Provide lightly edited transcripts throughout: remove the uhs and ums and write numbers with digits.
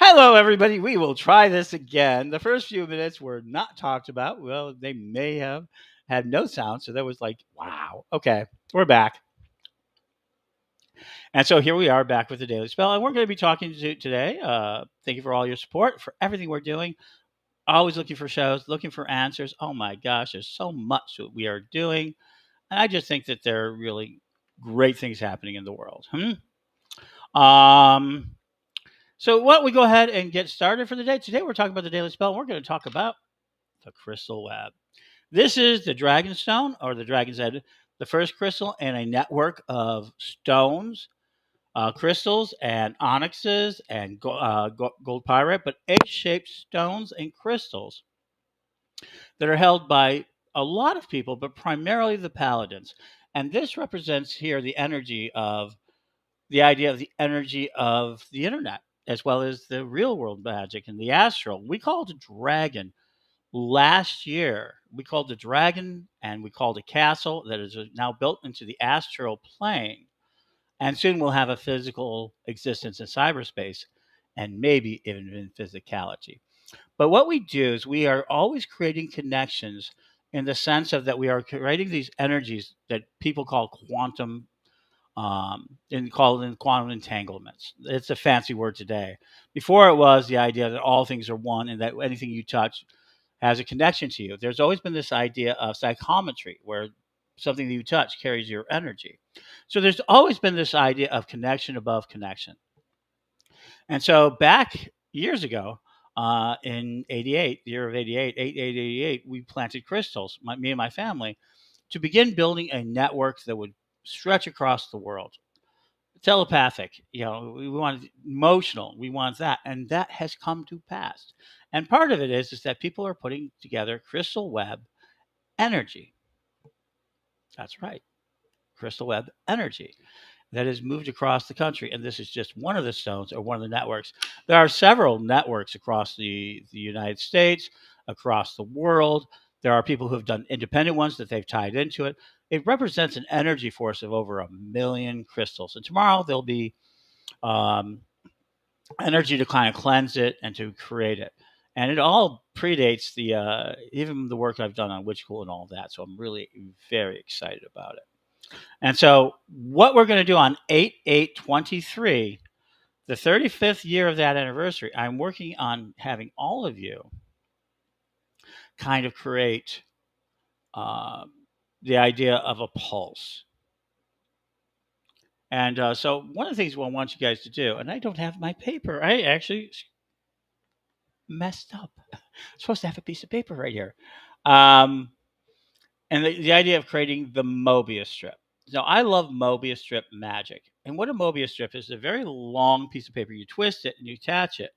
Hello, everybody. We will try this again. The first few minutes were not talked about. Well, they may have had no sound. So that was like, wow. Okay, we're back. And so here we are back with the Daily Spell. And we're going to be talking to today. Thank you for all your support, for everything we're doing. Always looking for shows, looking for answers. Oh my gosh, there's so much that we are doing. And I just think that there are really great things happening in the world. Um, so, what we go ahead and get started for the day. Today, we're talking about the Daily Spell. And we're going to talk about the crystal web. This is the dragon stone or the dragon's head, the first crystal in a network of stones, crystals, and onyxes and gold pyrite, but egg-shaped stones and crystals that are held by a lot of people, but primarily the paladins. And this represents here the idea of the energy of the internet, as well as the real world magic and the astral. We call it a dragon. Last year, we called the dragon and we called a castle that is now built into the astral plane. And soon we'll have a physical existence in cyberspace and maybe even in physicality. But what we do is we are always creating connections in the sense of that we are creating these energies that people call quantum and call it quantum entanglements. It's a fancy word today. Before it was the idea that all things are one and that anything you touch has a connection to you. There's always been this idea of psychometry where something that you touch carries your energy. So there's always been this idea of connection above connection. And so back years ago, in 88, the year of 88, 88, we planted crystals, me and my family, to begin building a network that would stretch across the world. Telepathic, we want emotional, we want that. And that has come to pass. And part of it is that people are putting together crystal web energy. That's right. Crystal web energy that has moved across the country. And this is just one of the stones or one of the networks. There are several networks across the United States, across the world. There are people who have done independent ones that they've tied into it. It represents an energy force of over 1,000,000 crystals. And tomorrow there'll be um, energy to kind of cleanse it and to create it. And it all predates the even the work I've done on Witch School and all of that. So I'm really very excited about it. And so, what we're going to do on 8/8/23, the 35th year of that anniversary, I'm working on having all of you kind of create uh, the idea of a pulse. And so, one of the things I want you guys to do, and I don't have my paper, I actually messed up. I'm supposed to have a piece of paper right here. Um, and the idea of creating the Mobius strip. Now, I love Mobius strip magic. And what a Mobius strip is a very long piece of paper. You twist it and you attach it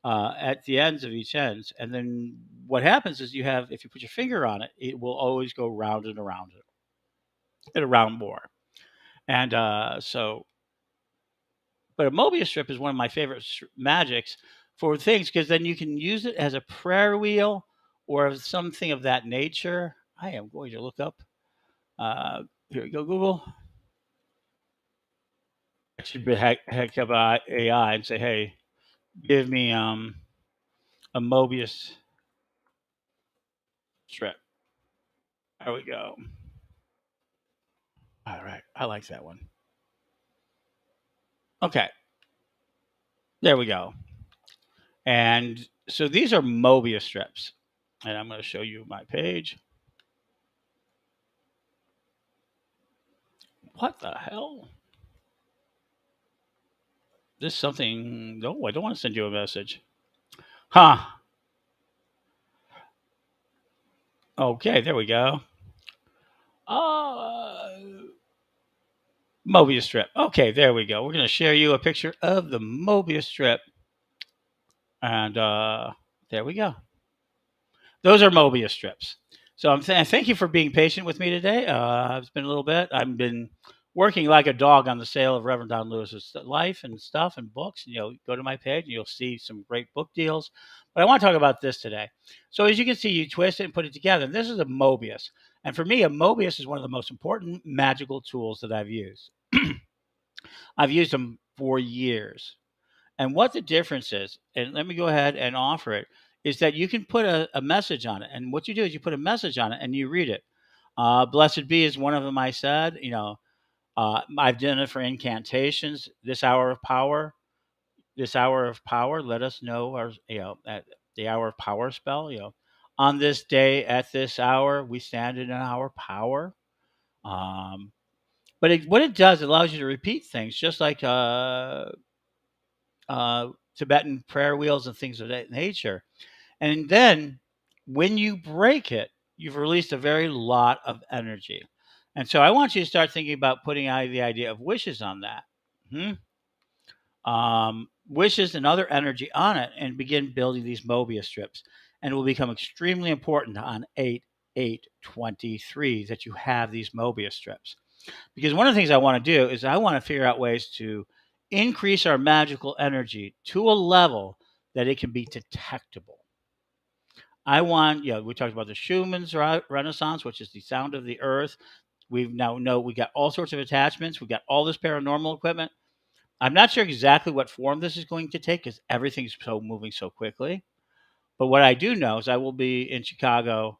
at the ends of each ends. And then what happens is if you put your finger on it, it will always go round and around it and around more. And but a Mobius strip is one of my favorite magics for things because then you can use it as a prayer wheel or something of that nature. I am going to look up. Here we go, Google. I should be heck up AI and say, hey, give me a Mobius strip. There we go. All right, I like that one. Okay, there we go. And so these are Mobius strips, and I'm going to show you my page. What the hell? This something? No, I don't want to send you a message. Huh? Okay, there we go. Uh, Mobius strip. Okay, there we go. We're going to share you a picture of the Mobius strip. And there we go. Those are Mobius strips. So thank you for being patient with me today. It's been a little bit. I've been working like a dog on the sale of Reverend Don Lewis's life and stuff and books. And you'll go to my page and you'll see some great book deals. But I want to talk about this today. So as you can see, you twist it and put it together. And this is a Mobius. And for me, a Mobius is one of the most important magical tools that I've used. I've used them for years. And what the difference is, and let me go ahead and offer it, is that you can put a message on it. And what you do is you put a message on it and you read it. Blessed be is one of them I said. I've done it for incantations. This hour of power, let us know at the hour of power spell. On this day at this hour, we stand in our power. Um, but what it does, it allows you to repeat things, just like Tibetan prayer wheels and things of that nature. And then when you break it, you've released a very lot of energy. And so I want you to start thinking about putting out the idea of wishes on that. Hmm? Wishes and other energy on it, and begin building these Mobius strips. And it will become extremely important on 8/8/23 that you have these Mobius strips. Because one of the things I want to do is I want to figure out ways to increase our magical energy to a level that it can be detectable. I want, we talked about the Schumann's Renaissance, which is the sound of the earth. We now know we got all sorts of attachments. We got all this paranormal equipment. I'm not sure exactly what form this is going to take because everything's so moving so quickly. But what I do know is I will be in Chicago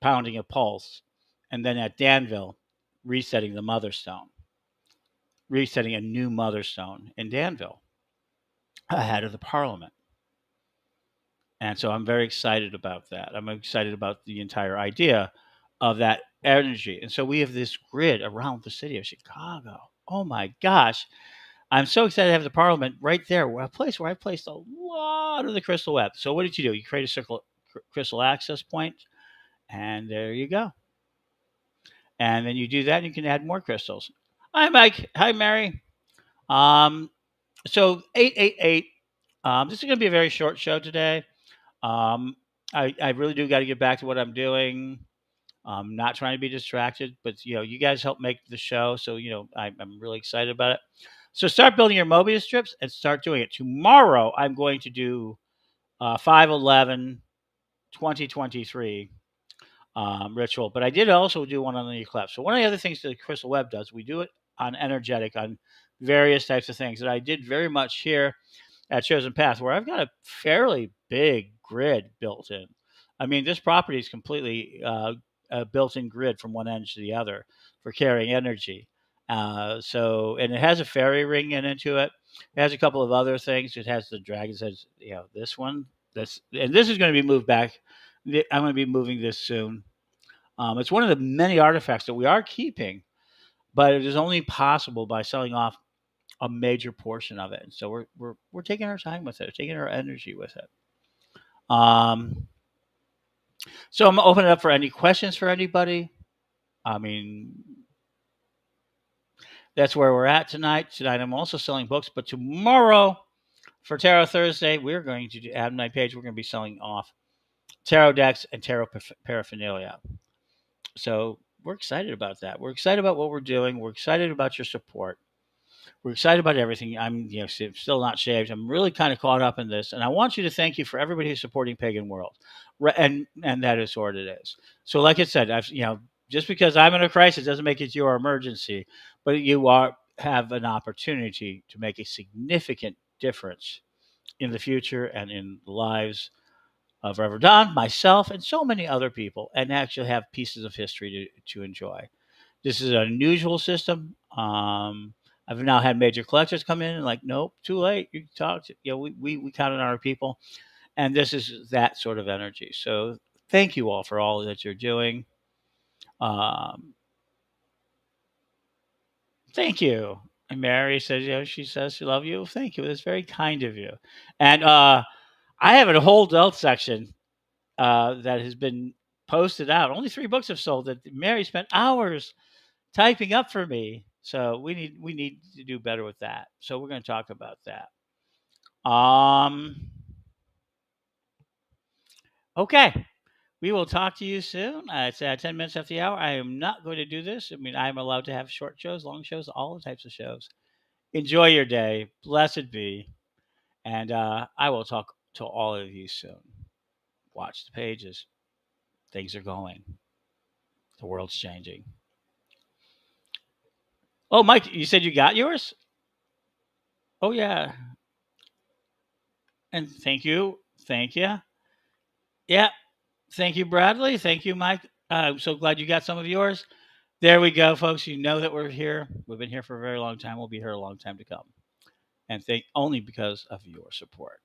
pounding a pulse, and then at Danville, resetting the Mother Stone, resetting a new Mother Stone in Danville ahead of the Parliament. And so I'm very excited about that. I'm excited about the entire idea of that energy. And so we have this grid around the city of Chicago. Oh my gosh. I'm so excited to have the Parliament right there, a place where I placed a lot of the crystal web. So what did you do? You create a crystal access point, and there you go. And then you do that, and you can add more crystals. Hi, Mike. Hi, Mary. Um, so 888. This is going to be a very short show today. Um, I really do got to get back to what I'm doing. I'm not trying to be distracted, but you guys help make the show, so I'm really excited about it. So start building your Mobius strips and start doing it. Tomorrow, I'm going to do 5/11 2023 ritual, but I did also do one on the eclipse. So one of the other things that the Crystal Web does, we do it on energetic, on various types of things that I did very much here at Chosen Path, where I've got a fairly big grid built in. I mean, this property is completely a built-in grid from one end to the other for carrying energy. And it has a fairy ring into it. It has a couple of other things. It has the dragon's head, this one, and this is going to be moved back. I'm going to be moving this soon. It's one of the many artifacts that we are keeping, but it is only possible by selling off a major portion of it. And so we're taking our time with it, taking our energy with it. So I'm gonna open it up for any questions for anybody. I mean, that's where we're at tonight. Tonight I'm also selling books, but tomorrow for Tarot Thursday, we're going to add my page. We're going to be selling off tarot decks and tarot paraphernalia. So we're excited about that. We're excited about what we're doing. We're excited about your support. We're excited about everything. I'm still not shaved. I'm really kind of caught up in this, and I want you to thank you for everybody who's supporting Pagan World, and that is what it is. So, like I said, just because I'm in a crisis doesn't make it your emergency, but you have an opportunity to make a significant difference in the future and in the lives of Reverend Don, myself, and so many other people, and actually have pieces of history to enjoy. This is an unusual system. I've now had major collectors come in and like, nope, too late. You talked. We count on our people, and this is that sort of energy. So thank you all for all that you're doing. Um, Thank you. And Mary says, she says she loves you. Thank you. That's very kind of you. And I have a whole adult section that has been posted out. Only 3 books have sold that Mary spent hours typing up for me. So we need to do better with that. So we're going to talk about that. Okay. We will talk to you soon. It's 10 minutes after the hour. I am not going to do this. I mean, I'm allowed to have short shows, long shows, all the types of shows. Enjoy your day. Blessed be. And I will talk to all of you soon. Watch the pages. Things are going. The world's changing. Oh, Mike, you said you got yours? Oh, yeah. And thank you. Thank you. Yeah. Thank you, Bradley. Thank you, Mike. I'm so glad you got some of yours. There we go, folks. You know that we're here. We've been here for a very long time. We'll be here a long time to come. And thank only because of your support.